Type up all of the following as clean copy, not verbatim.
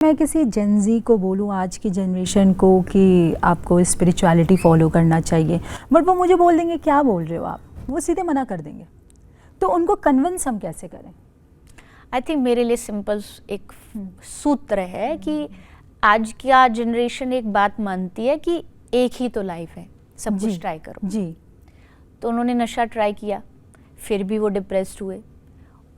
मैं किसी जेनजी को बोलूँ, आज की जनरेशन को, कि आपको स्पिरिचुअलिटी फॉलो करना चाहिए, बट वो मुझे बोल देंगे क्या बोल रहे हो आप, वो सीधे मना कर देंगे। तो उनको कन्विंस हम कैसे करें? आई थिंक मेरे लिए सिंपल एक सूत्र है कि आज का जनरेशन एक बात मानती है कि एक ही तो लाइफ है, सब कुछ ट्राई करो जी। तो उन्होंने नशा ट्राई किया, फिर भी वो डिप्रेस्ड हुए।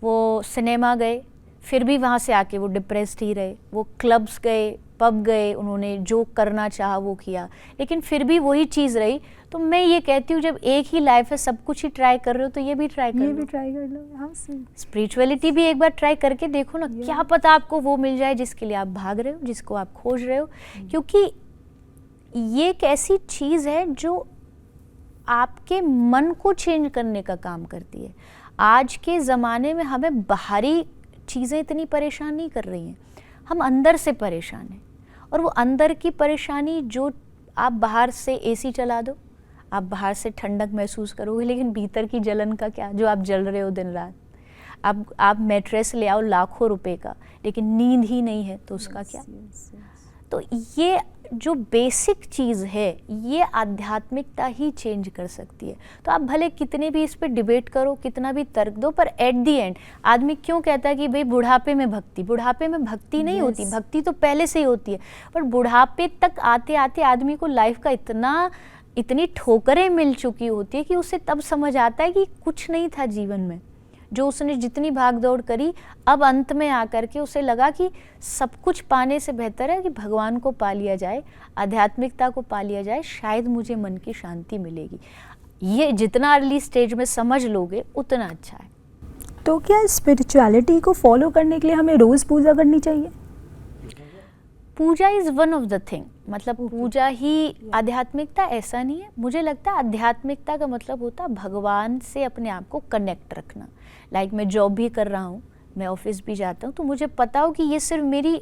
वो सिनेमा गए, फिर भी वहाँ से आके वो डिप्रेस्ड ही रहे। वो क्लब्स गए, पब गए, उन्होंने जो करना चाहा वो किया, लेकिन फिर भी वही चीज़ रही। तो मैं ये कहती हूँ, जब एक ही लाइफ है, सब कुछ ही ट्राई कर रहे हो, तो ये भी ट्राई कर लो। हाँ, स्पिरिचुअलिटी भी एक बार ट्राई करके देखो ना, क्या पता आपको वो मिल जाए जिसके लिए आप भाग रहे हो, जिसको आप खोज रहे हो। क्योंकि ये एक ऐसी चीज़ है जो आपके मन को चेंज करने का काम करती है। आज के ज़माने में हमें बाहरी चीज़ें इतनी परेशान नहीं कर रही हैं, हम अंदर से परेशान हैं। और वो अंदर की परेशानी, जो आप बाहर से एसी चला दो, आप बाहर से ठंडक महसूस करोगे, लेकिन भीतर की जलन का क्या, जो आप जल रहे हो दिन रात। आप मैट्रेस ले आओ लाखों रुपए का, लेकिन नींद ही नहीं है तो उसका क्या। तो ये जो बेसिक चीज़ है, ये आध्यात्मिकता ही चेंज कर सकती है। तो आप भले कितने भी इस पे डिबेट करो, कितना भी तर्क दो, पर एट दी एंड आदमी क्यों कहता है कि भाई बुढ़ापे में भक्ति, बुढ़ापे में भक्ति नहीं होती, भक्ति तो पहले से ही होती है। पर बुढ़ापे तक आते आते आदमी को लाइफ का इतनी ठोकरें मिल चुकी होती है कि उसे तब समझ आता है कि कुछ नहीं था जीवन में, जो उसने जितनी भाग दौड़ करी, अब अंत में आकर के उसे लगा कि सब कुछ पाने से बेहतर है कि भगवान को पा लिया जाए, आध्यात्मिकता को पा लिया जाए, शायद मुझे मन की शांति मिलेगी। ये जितना अर्ली स्टेज में समझ लोगे उतना अच्छा है। तो क्या स्पिरिचुअलिटी को फॉलो करने के लिए हमें रोज़ पूजा करनी चाहिए? Puja is one of the thing, मतलब पूजा ही आध्यात्मिकता ऐसा नहीं है। मुझे लगता है आध्यात्मिकता का मतलब होता है भगवान से अपने आप को कनेक्ट रखना। लाइक मैं जॉब भी कर रहा हूँ, मैं ऑफिस भी जाता हूँ, तो मुझे पता हो कि ये सिर्फ मेरी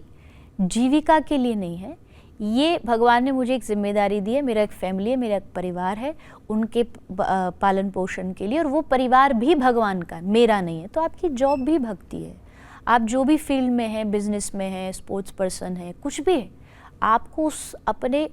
जीविका के लिए नहीं है, ये भगवान ने मुझे एक जिम्मेदारी दी है, मेरा एक फैमिली है, मेरा एक परिवार है, उनके पालन पोषण के लिए, और वो परिवार भी भगवान का है, मेरा नहीं है। तो आपकी जॉब भी भक्ति है। आप जो भी फील्ड में हैं, बिजनेस में हैं, स्पोर्ट्स पर्सन है, कुछ भी है, आपको उस अपने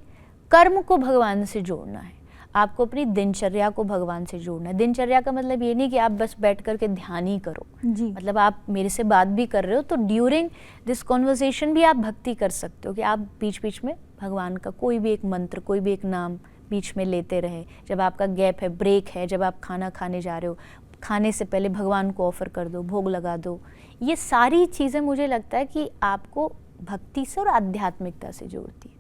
कर्म को भगवान से जोड़ना है, आपको अपनी दिनचर्या को भगवान से जोड़ना है। दिनचर्या का मतलब ये नहीं कि आप बस बैठ करके ध्यान ही करो जी। मतलब आप मेरे से बात भी कर रहे हो तो ड्यूरिंग दिस कॉन्वर्सेशन भी आप भक्ति कर सकते हो, कि आप बीच बीच में भगवान का कोई भी एक मंत्र, कोई भी एक नाम बीच में लेते रहे। जब आपका गैप है, ब्रेक है, जब आप खाना खाने जा रहे हो, खाने से पहले भगवान को ऑफर कर दो, भोग लगा दो। ये सारी चीज़ें मुझे लगता है कि आपको भक्ति से और आध्यात्मिकता से जोड़ती है।